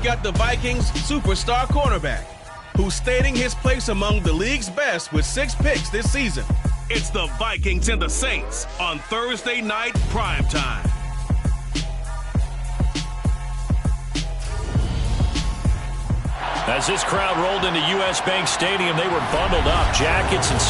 got the Vikings' superstar cornerback, who's stating his place among the league's best with 6 picks this season. It's the Vikings and the Saints on Thursday Night Primetime. As this crowd rolled into U.S. Bank Stadium, they were bundled up, jackets and...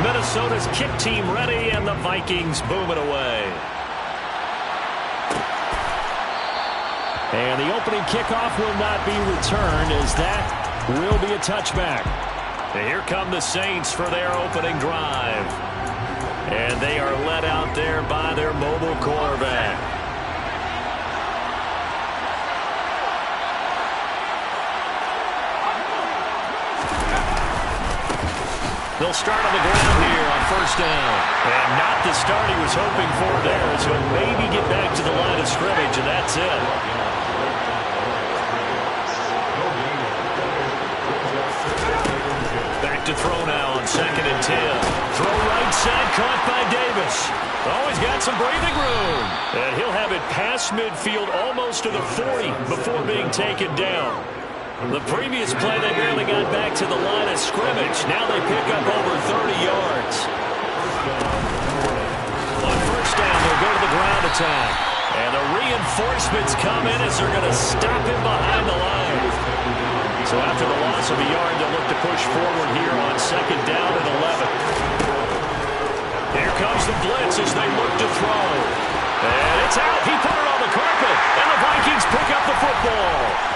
Minnesota's kick team ready, and the Vikings boom it away. And the opening kickoff will not be returned, as that will be a touchback. And here come the Saints for their opening drive. And they are led out there by their mobile quarterback. They'll start on the ground here on first down. And not the start he was hoping for there, so maybe get back to the line of scrimmage, and that's it. Back to throw now on 2nd and 10. Throw right side, caught by Davis. Oh, he's got some breathing room. And he'll have it past midfield almost to the 40 before being taken down. The previous play, they barely got back to the line of scrimmage. Now they pick up over 30 yards. On first down, they'll go to the ground attack. And the reinforcements come in as they're going to stop him behind the line. So after the loss of a yard, they'll look to push forward here on 2nd down and 11. Here comes the blitz as they look to throw. And it's out. He put it on the carpet. And the Vikings pick up the football.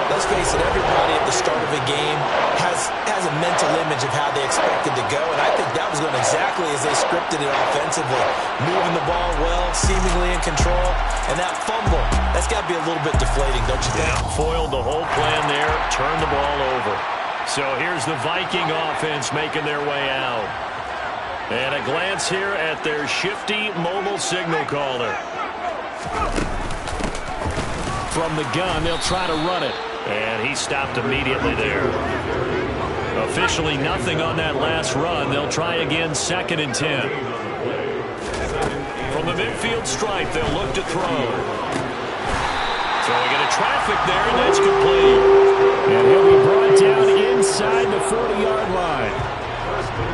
Let's face it, everybody at the start of a game has a mental image of how they expect it to go, and I think that was going exactly as they scripted it offensively. Moving the ball well, seemingly in control, and that fumble, that's got to be a little bit deflating, don't you think? Yeah, foiled the whole plan there, turned the ball over. So here's the Viking offense making their way out. And a glance here at their shifty mobile signal caller. From the gun, they'll try to run it. And he stopped immediately there. Officially nothing on that last run. They'll try again 2nd and 10. From the midfield stripe, they'll look to throw. Throwing into traffic there, and that's complete. And he'll be brought down inside the 40-yard line.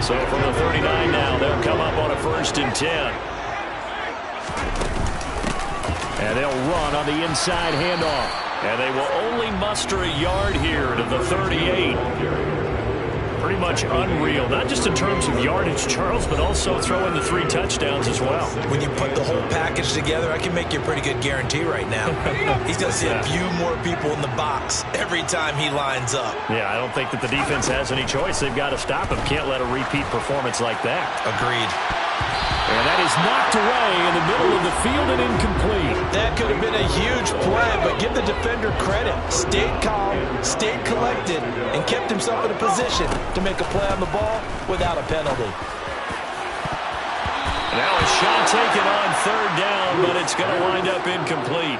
So from the 39 now, they'll come up on a 1st and 10. And they'll run on the inside handoff. And they will only muster a yard here to the 38. Pretty much unreal, not just in terms of yardage, Charles, but also throwing the 3 touchdowns as well. When you put the whole package together, I can make you a pretty good guarantee right now. He's going to see a few more people in the box every time he lines up. Yeah, I don't think that the defense has any choice. They've got to stop him. Can't let a repeat performance like that. Agreed. And that is knocked away in the middle of the field and incomplete. That could have been a huge play, but give the defender credit. Stayed calm, stayed collected, and kept himself in a position to make a play on the ball without a penalty. Now a shot taken on 3rd down, but it's going to wind up incomplete.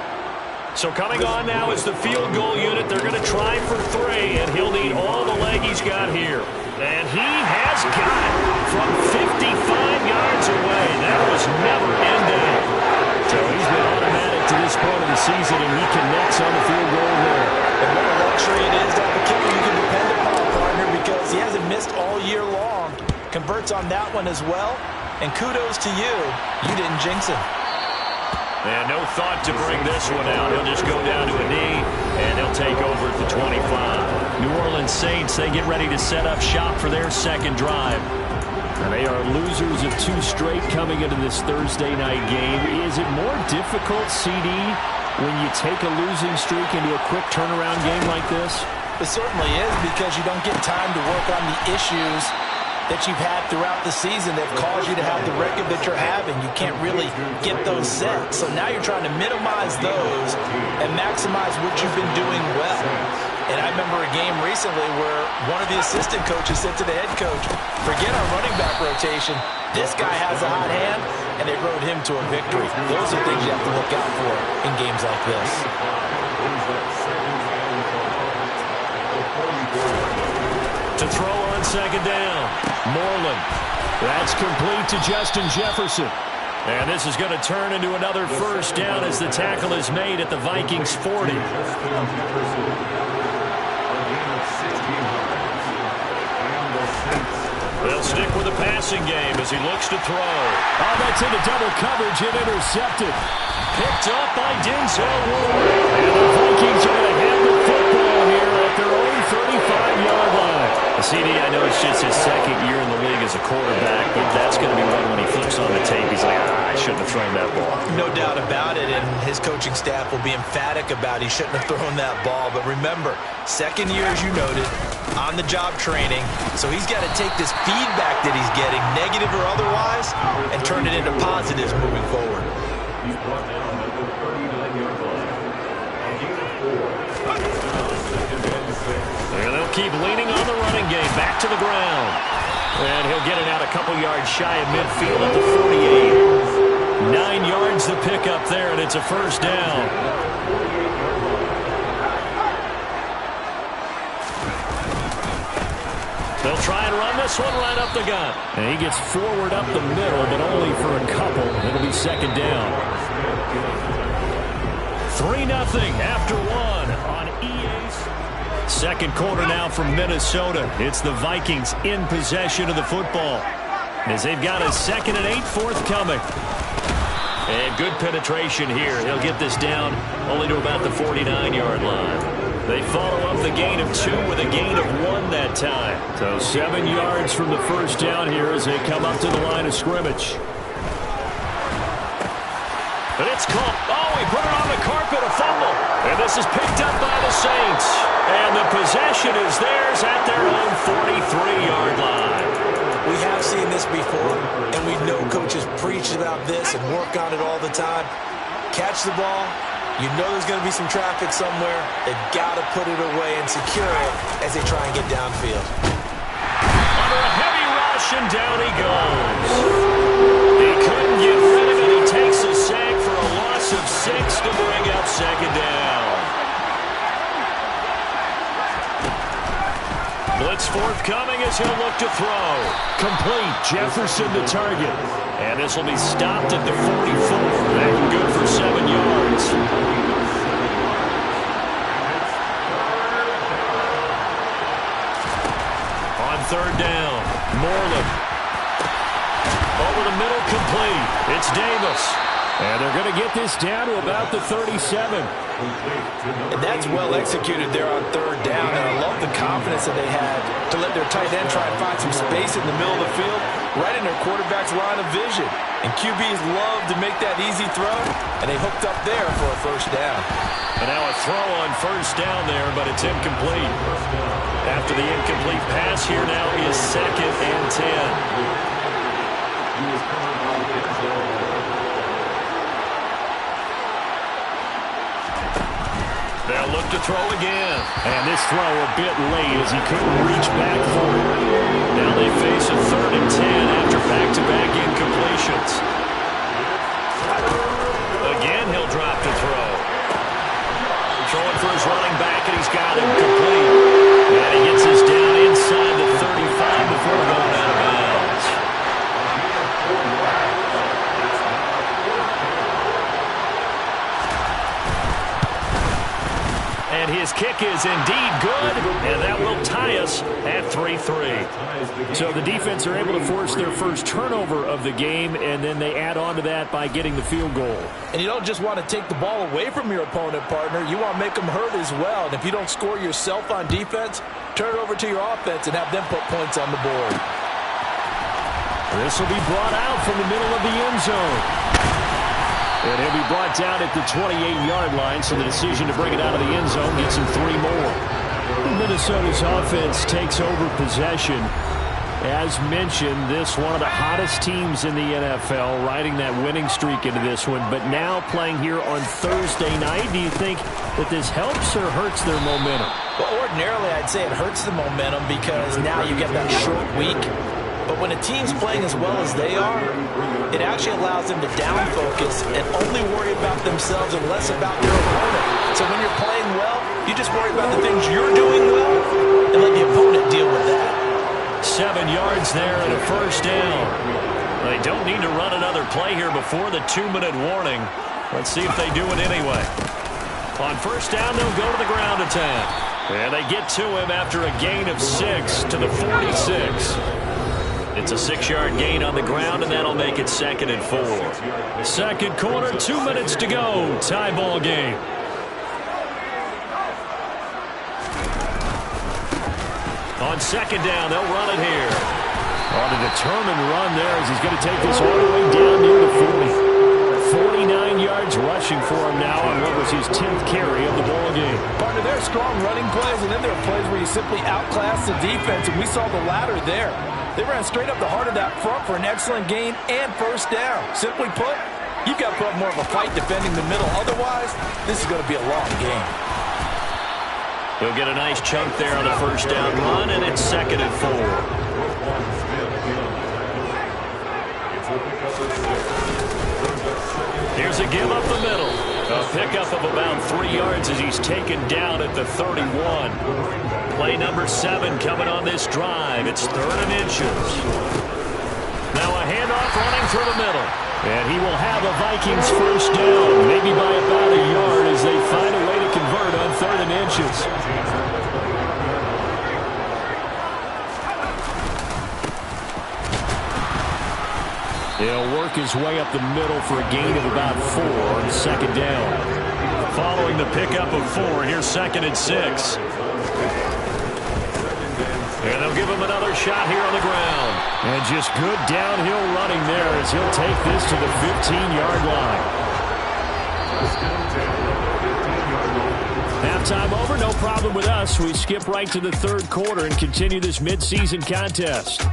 So coming on now is the field goal unit. They're going to try for 3, and he'll need all the leg he's got here. And he has got it from 55 yards away. That was never in doubt. So he's been automatic to this point of the season, and he connects on the field goal there. And what a luxury it is to have a kicker you can depend upon, partner, because he hasn't missed all year long. Converts on that one as well. And kudos to you. You didn't jinx him. And no thought to bring this one out. He'll just go down to a knee, and he'll take over at the 25. New Orleans Saints, they get ready to set up shop for their 2nd drive. And they are losers of 2 straight coming into this Thursday night game. Is it more difficult, CD, when you take a losing streak into a quick turnaround game like this? It certainly is, because you don't get time to work on the issues that you've had throughout the season that caused you to have the record that you're having. You can't really get those set. So now you're trying to minimize those and maximize what you've been doing well. And I remember a game recently where one of the assistant coaches said to the head coach, forget our running back rotation. This guy has a hot hand, and they rode him to a victory. Those are things you have to look out for in games like this. To throw on second down, Moreland. That's complete to Justin Jefferson. And this is going to turn into another first down as the tackle is made at the Vikings 40. They'll stick with the passing game as he looks to throw. Oh, that's into double coverage and intercepted. Picked up by Denzel Ward. And the Vikings are going to have the football here at their own 35-yard line. CD, I know it's just his second year in the league as a quarterback, but that's going to be one when he flips on the tape. He's like, I shouldn't have thrown that ball. No doubt about it, and his coaching staff will be emphatic about he shouldn't have thrown that ball. But remember, second year, as you noted, on-the-job training, so he's got to take this feedback that he's getting, negative or otherwise, and turn it into positives moving forward. And they'll keep leaning on the running game. Back to the ground. And he'll get it out a couple yards shy of midfield at the 48. 9 yards to pick up there, and it's a first down. They'll try and run this one right up the gut. And he gets forward up the middle, but only for a couple. It'll be second down. 3-0 after one on EA's. Second quarter now from Minnesota. It's the Vikings in possession of the football as they've got a 2nd and 8 forthcoming. And good penetration here. He'll get this down only to about the 49-yard line. They follow up the gain of 2 with a gain of 1 that time. So 7 yards from the first down here as they come up to the line of scrimmage. But it's caught. Oh, he put it on the carpet, a fumble. And this is picked up by the Saints. And the possession is theirs at their own 43-yard line. We have seen this before, and we know coaches preach about this and work on it all the time. Catch the ball. You know there's going to be some traffic somewhere. They've got to put it away and secure it as they try and get downfield. Under a heavy rush, and down he goes. He couldn't get rid of it. He takes a sack for a loss of 6 to bring up second down. Blitz forthcoming as he'll look to throw. Complete. Jefferson the target. And this will be stopped at the 44. That good for 7 yards. On third down, Moreland. Over the middle, complete. It's Davis. And they're going to get this down to about the 37. And that's well executed there on third down. And I love the confidence that they had to let their tight end try and find some space in the middle of the field, right in their quarterback's line of vision. And QBs love to make that easy throw, and they hooked up there for a first down. And now a throw on first down there, but it's incomplete. After the incomplete pass, here now is 2nd and 10. They'll look to throw again. And this throw a bit late as he couldn't reach back for it. Now they face a 3rd and 10 after back-to-back incompletions. Again, he'll drop to throw. Throwing for his running back, and he's got him complete. And he gets this down inside the 35 before going out of bounds. And his kick is indeed good, and that will tie us at 3-3. So the defense are able to force their first turnover of the game, and then they add on to that by getting the field goal. And you don't just want to take the ball away from your opponent, partner. You want to make them hurt as well. And if you don't score yourself on defense, turn it over to your offense and have them put points on the board. This will be brought out from the middle of the end zone. And he'll be brought down at the 28-yard line, so the decision to bring it out of the end zone gets him 3 more. Minnesota's offense takes over possession. As mentioned, this one of the hottest teams in the NFL, riding that winning streak into this one, but now playing here on Thursday night. Do you think that this helps or hurts their momentum? Well, ordinarily, I'd say it hurts the momentum because now you get that short week. But when a team's playing as well as they are, it actually allows them to down focus and only worry about themselves and less about their opponent. So when you're playing well, you just worry about the things you're doing well and let the opponent deal with that. 7 yards there and a first down. They don't need to run another play here before the 2-minute warning. Let's see if they do it anyway. On first down, they'll go to the ground attack. And they get to him after a gain of 6 to the 46. It's a 6-yard gain on the ground, and that'll make it 2nd and 4. Second quarter, 2 minutes to go. Tie ball game. On second down, they'll run it here. On a determined run there as he's going to take this all the way down near the 40. 49 yards rushing for him now on what was his 10th carry of the ball game. Partner, there are strong running plays, and then there are plays where you simply outclass the defense, and we saw the latter there. They ran straight up the heart of that front for an excellent gain and first down. Simply put, you've got to put up more of a fight defending the middle. Otherwise, this is going to be a long game. He'll get a nice chunk there on the first down run, and it's 2nd and 4. Here's a give up the middle. A pickup of about 3 yards as he's taken down at the 31. Play number 7 coming on this drive. It's 3rd and inches. Now a handoff running through the middle. And he will have a Vikings first down, maybe by about a yard as they find a way to convert on 3rd and inches. He'll work his way up the middle for a gain of about 4 on 2nd down. Following the pickup of 4, here's 2nd and 6. And they'll give him another shot here on the ground. And just good downhill running there as he'll take this to the 15-yard line. Halftime over, no problem with us. We skip right to the 3rd quarter and continue this midseason contest.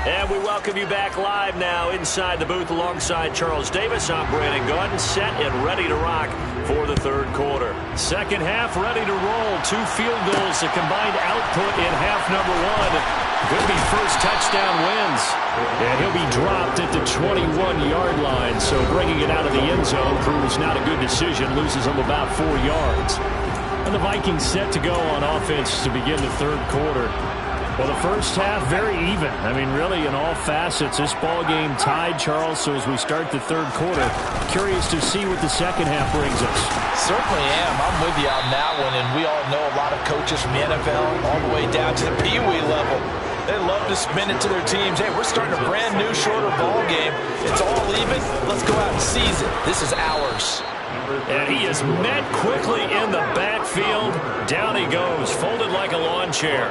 And we welcome you back live now inside the booth alongside Charles Davis. I'm Brandon Gaudin, set and ready to rock for the 3rd quarter. Second half ready to roll. 2 field goals, a combined output in half number 1. Could be first touchdown wins. And he'll be dropped at the 21-yard line. So bringing it out of the end zone proves not a good decision. Loses him about 4 yards. And the Vikings set to go on offense to begin the 3rd quarter. Well, the first half, very even. I mean, really, in all facets, this ball game tied, Charles. So as we start the 3rd quarter, curious to see what the second half brings us. Certainly am. I'm with you on that one. And we all know a lot of coaches from the NFL all the way down to the Pee Wee level. They love to spin it to their teams. Hey, we're starting a brand new, shorter ball game. It's all even. Let's go out and seize it. This is ours. And he is met quickly in the backfield. Down he goes, folded like a lawn chair.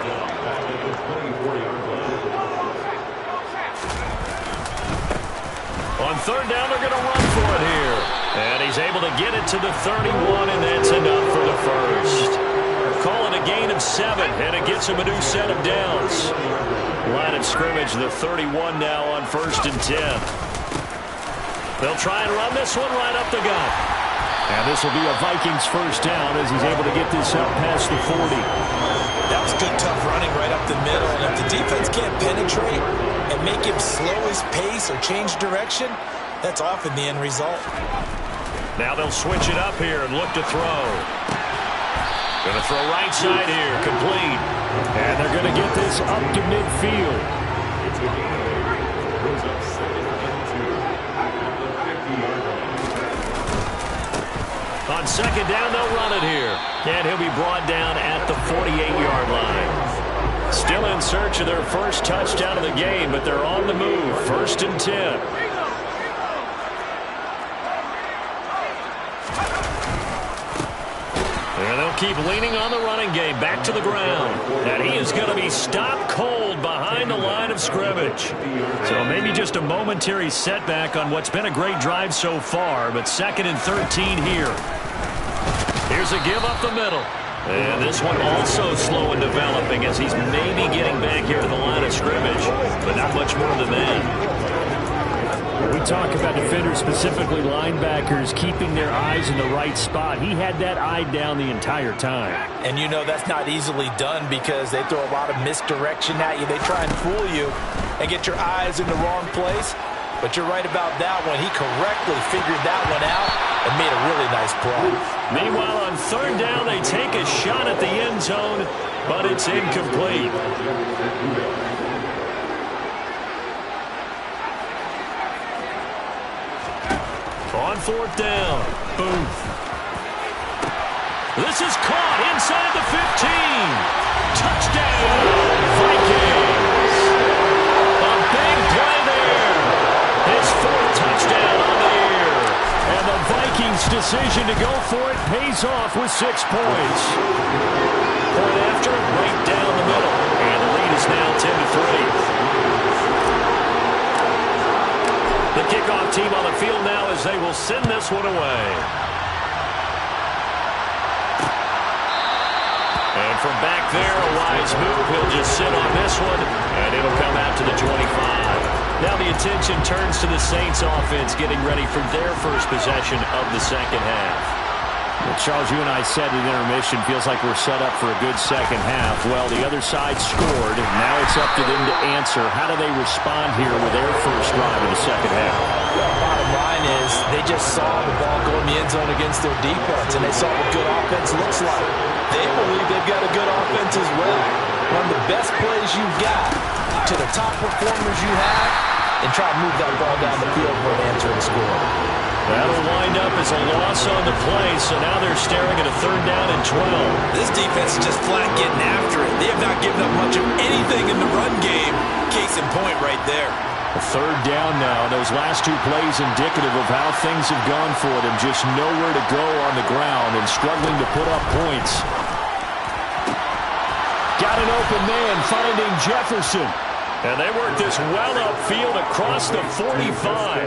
On 3rd down, they're going to run for it here. And he's able to get it to the 31, and that's enough for the first. Calling a gain of 7, and it gets him a new set of downs. Line of scrimmage, the 31 now on 1st and 10. They'll try and run this one right up the gut. And this will be a Vikings first down as he's able to get this up past the 40. That was good, tough running right up the middle. And if the defense can't penetrate and make him slow his pace or change direction, that's often the end result. Now they'll switch it up here and look to throw. Going to throw right side here, complete. And they're going to get this up to midfield. On 2nd down, they'll run it here. And he'll be brought down at the 48-yard line. Still in search of their first touchdown of the game, but they're on the move. 1st and 10. And they'll keep leaning on the running game. Back to the ground. And he is going to be stopped cold behind the line of scrimmage. So maybe just a momentary setback on what's been a great drive so far. But 2nd and 13 here. Here's a give up the middle. And this one also slow in developing as he's maybe getting back here to the line of scrimmage, but not much more than that. We talk about defenders, specifically linebackers, keeping their eyes in the right spot. He had that eye down the entire time. And you know that's not easily done because they throw a lot of misdirection at you. They try and fool you and get your eyes in the wrong place. But you're right about that one. He correctly figured that one out and made a really nice play. Meanwhile, on third down, they take a shot at the end zone, but it's incomplete. On fourth down, Booth. This is caught inside the 15. Touchdown, Vikings. A big play there. His fourth touchdown on the year. And the Vikings' decision to go for it pays off with 6 points. Point after, right down the middle. And the lead is now 10-3. The kickoff team on the field now as they will send this one away. And from back there, a wise move. He'll just sit on this one, and it'll come out to the 25. Now the attention turns to the Saints offense getting ready for their first possession of the second half. Well, Charles, you and I said at intermission, feels like we're set up for a good second half. Well, the other side scored. Now it's up to them to answer. How do they respond here with their first drive of the second half? Well, bottom line is they just saw the ball go in the end zone against their defense, and they saw what good offense looks like. They believe they've got a good offense as well. Run the best plays you've got to the top performers you have, and try to move that ball down the field for an answering score. That'll wind up as a loss on the play, so now they're staring at a third down and 12. This defense is just flat getting after it. They have not given up much of anything in the run game. Case in point right there. A third down now. Those last 2 plays indicative of how things have gone for them. Just nowhere to go on the ground and struggling to put up points. Got an open man finding Jefferson. And they work this well upfield across the 45.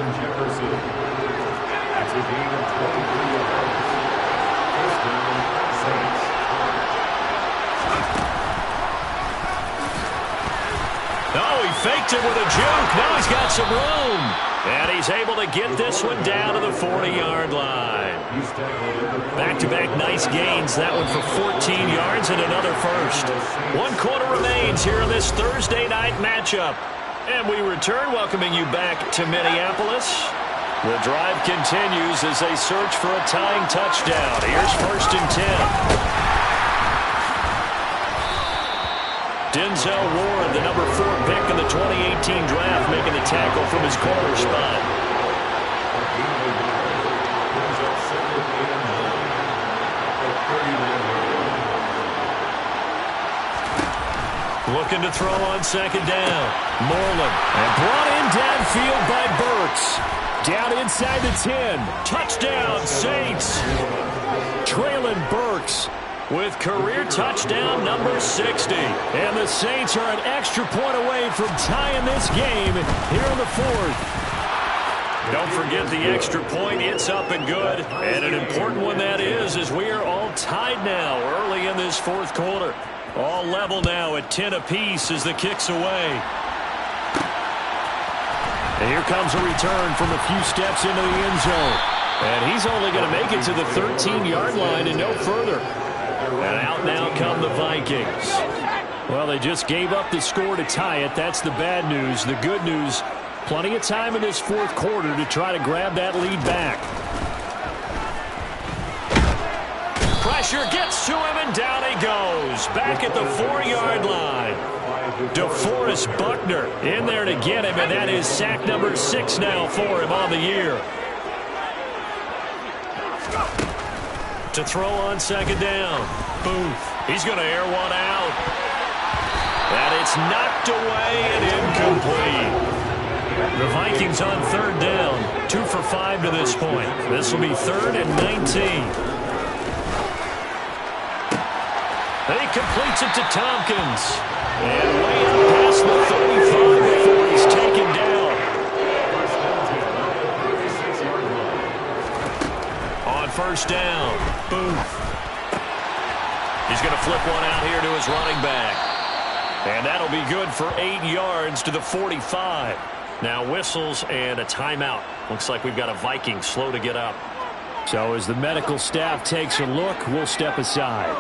Oh, he faked it with a juke. Now he's got some room. And he's able to get this one down to the 40-yard line. Back-to-back nice gains. That one for 14 yards and another first. 1 quarter remains here in this Thursday night matchup. And we return, welcoming you back to Minneapolis. The drive continues as they search for a tying touchdown. Here's 1st and 10. Denzel Ward, the number 4 pick in the 2018 draft, making the tackle from his corner spot. Looking to throw on 2nd down. Moreland. And brought in downfield by Burks. Down inside the 10. Touchdown, Saints. Traylon Burks with career touchdown number 60. And the Saints are an extra point away from tying this game here in the 4th. Don't forget the extra point. It's up and good. And an important one that is, as we are all tied now early in this 4th quarter. All level now at 10 apiece as the kick's away. And here comes a return from a few steps into the end zone. And he's only going to make it to the 13-yard line and no further. And out now come the Vikings. Well, they just gave up the score to tie it. That's the bad news. The good news, plenty of time in this 4th quarter to try to grab that lead back. Pressure gets to him, and down he goes. Back at the 4-yard line. DeForest Buckner in there to get him, and that is sack number 6 now for him on the year. To throw on 2nd down. Booth. He's going to air one out. And it's knocked away and incomplete. The Vikings on 3rd down. 2 for 5 to this point. This will be 3rd and 19. He completes it to Tompkins. And way up past the 35 before he's taken down. On 1st down, Booth. He's going to flip one out here to his running back. And that'll be good for 8 yards to the 45. Now whistles and a timeout. Looks like we've got a Viking slow to get up. So as the medical staff takes a look, we'll step aside.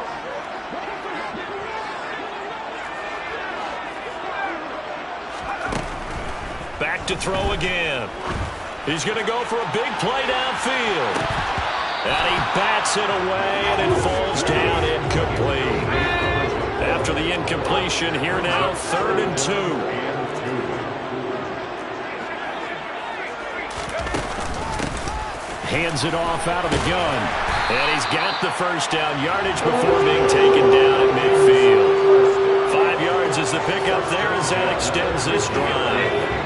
Back to throw again. He's going to go for a big play downfield. And he bats it away, and it falls down incomplete. After the incompletion, here now, 3rd and 2. Hands it off out of the gun. And he's got the first down yardage before being taken down at midfield. 5 yards is the pickup there as that extends this drive.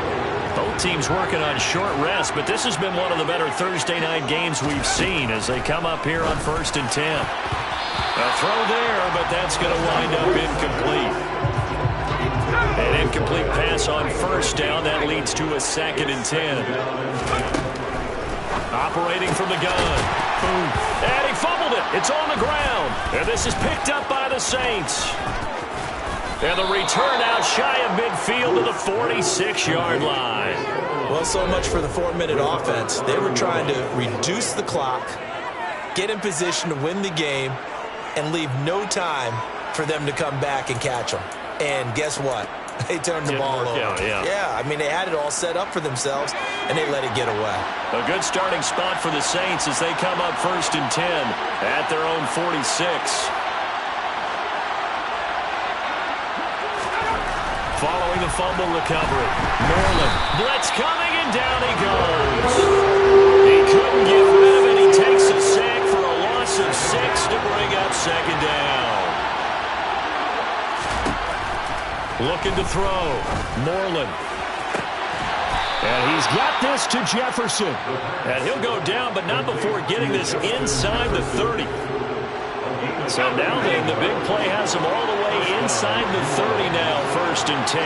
Both teams working on short rest, but this has been one of the better Thursday night games we've seen as they come up here on 1st and 10. A throw there, but that's going to wind up incomplete. An incomplete pass on 1st down. That leads to a 2nd and 10. Operating from the gun. Boom. And he fumbled it. It's on the ground. And this is picked up by the Saints. And the return out shy of midfield to the 46-yard line. Well, so much for the 4-minute offense. They were trying to reduce the clock, get in position to win the game, and leave no time for them to come back and catch them. And guess what? They turned the ball over. Yeah, I mean, they had it all set up for themselves, and they let it get away. A good starting spot for the Saints as they come up 1st and 10 at their own 46. Following the fumble recovery, Moreland blitz coming, and down he goes. He couldn't get rid of it. He takes a sack for a loss of 6 to bring up 2nd down. Looking to throw, Moreland. And he's got this to Jefferson. And he'll go down, but not before getting this inside the 30. So now then, the big play has him all the way inside the 30 now, 1st and 10.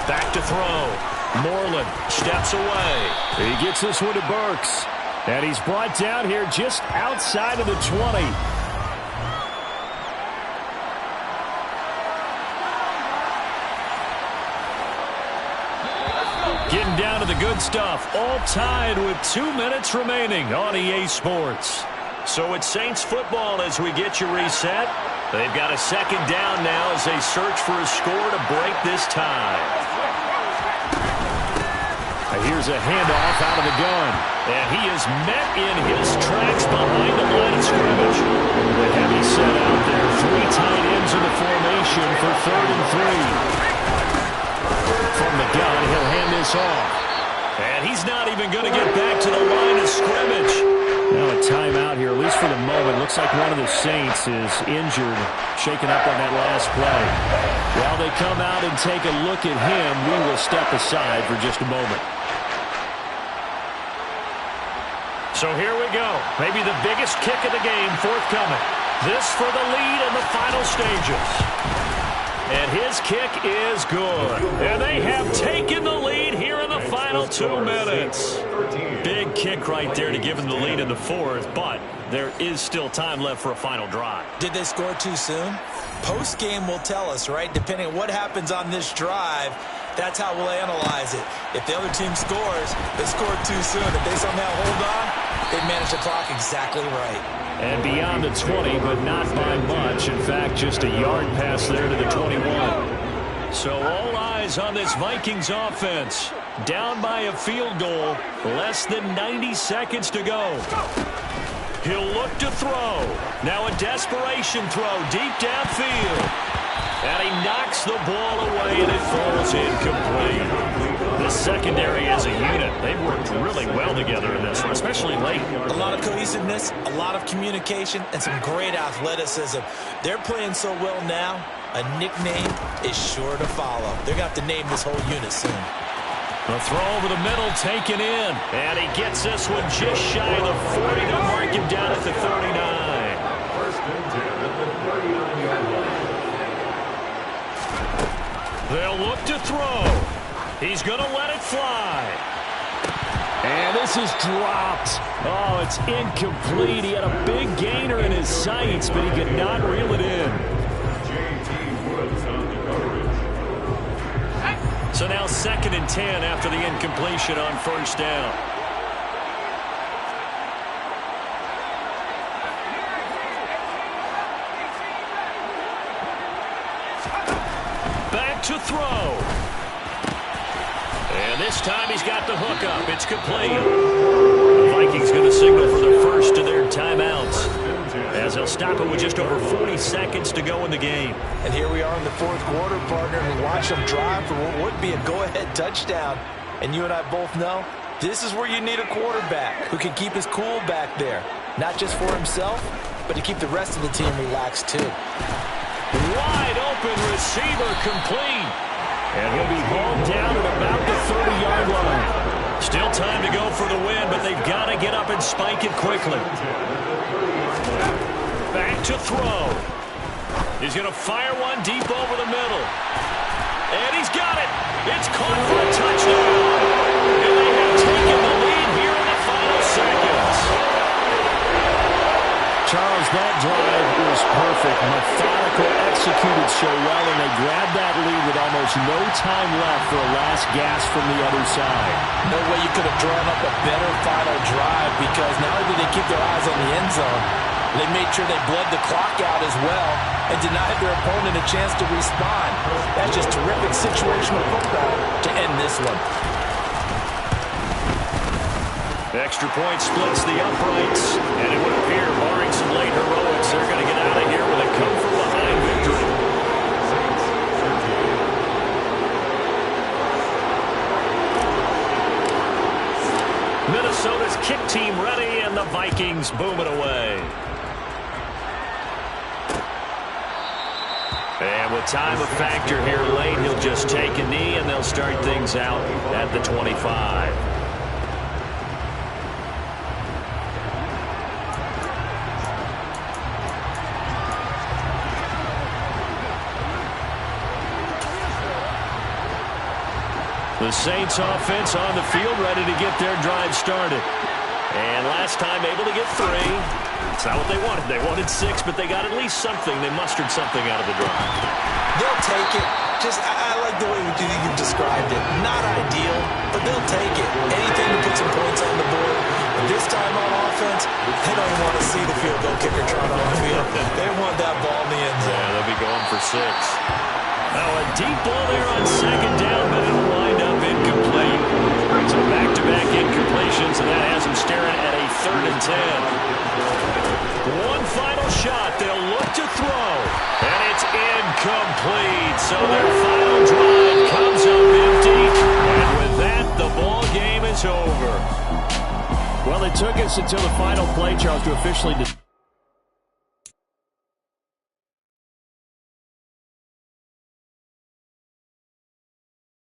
Back to throw. Moreland steps away. He gets this one to Burks. And he's brought down here just outside of the 20. Getting down to the good stuff. All tied with 2 minutes remaining on EA Sports. So it's Saints football as we get you reset. They've got a 2nd down now as they search for a score to break this tie. Here's a handoff out of the gun. And he is met in his tracks behind the line of scrimmage. The heavy set out there. 3 tight ends in the formation for 3rd and 3. From the gun, he'll hand this off. And he's not even going to get back to the line of scrimmage. Now a timeout here, at least for the moment. Looks like one of the Saints is injured, shaken up on that last play. While they come out and take a look at him, we will step aside for just a moment. So here we go. Maybe the biggest kick of the game forthcoming. This for the lead in the final stages. And his kick is good. And they have taken the lead here in the final 2 minutes. Big kick right there to give them the lead in the 4th, but there is still time left for a final drive. Did they score too soon? Post-game will tell us, right? Depending on what happens on this drive, that's how we'll analyze it. If the other team scores, they scored too soon. If they somehow hold on, they manage the clock exactly right. And beyond the 20, but not by much. In fact, just a yard pass there to the 21. So all eyes on this Vikings offense. Down by a field goal. Less than 90 seconds to go. He'll look to throw. Now a desperation throw deep downfield. And he knocks the ball away, and it falls incomplete. The secondary as a unit, they've worked really well together in this one, especially late. A lot of cohesiveness, a lot of communication, and some great athleticism. They're playing so well now, a nickname is sure to follow. They're going to have to name this whole unit soon. The throw over the middle taken in. And he gets this one just shy of the 40 to mark him down at the 39. They'll look to throw. He's going to let it fly. And this is dropped. Oh, it's incomplete. He had a big gainer in his sights, but he could not reel it in. So now 2nd and 10 after the incompletion on 1st down. Back to throw. And this time he's got the hook up. It's complete. The Vikings going to signal for the first of their timeouts, as they'll stop it with just over 40 seconds to go in the game. And here we are in the 4th quarter, partner, and watch them drive for what would be a go-ahead touchdown. And you and I both know this is where you need a quarterback who can keep his cool back there, not just for himself, but to keep the rest of the team relaxed too. Wide open receiver complete. And he'll be hauled down at about the 30-yard line. Still time to go for the win, but they've got to get up and spike it quickly. Back to throw. He's going to fire one deep over the middle. And he's got it. It's caught for a touchdown. And they have taken the lead here in the final seconds. Charles, that drive was perfect. Methodical, executed so well, and they grabbed that lead with almost no time left for a last gasp from the other side. No way you could have drawn up a better final drive, because not only did they keep their eyes on the end zone, they made sure they bled the clock out as well and denied their opponent a chance to respond. That's just terrific situational football to end this one. The extra point splits the uprights, and it would appear, barring some late heroics, they're going to get out of here with a come-from-behind victory. Minnesota's kick team ready, and the Vikings boom it away. And with time a factor here late, he'll just take a knee, and they'll start things out at the 25. The Saints offense on the field, ready to get their drive started. And last time able to get 3. It's not what they wanted. They wanted 6, but they got at least something. They mustered something out of the drive. They'll take it. I like the way you described it. Not ideal, but they'll take it. Anything to put some points on the board. But this time on offense, they don't even want to see the field goal kicker trot on the field. They want that ball in the end zone. Yeah, they'll be going for 6. Now a deep ball there on 2nd down, but it'll wind up incomplete. So back-to-back incompletions, and that has them staring at a 3rd and 10. One final shot. They'll look to throw, and it's incomplete. So their final drive comes up empty, and with that, the ball game is over. Well, it took us until the final play, Charles, to officially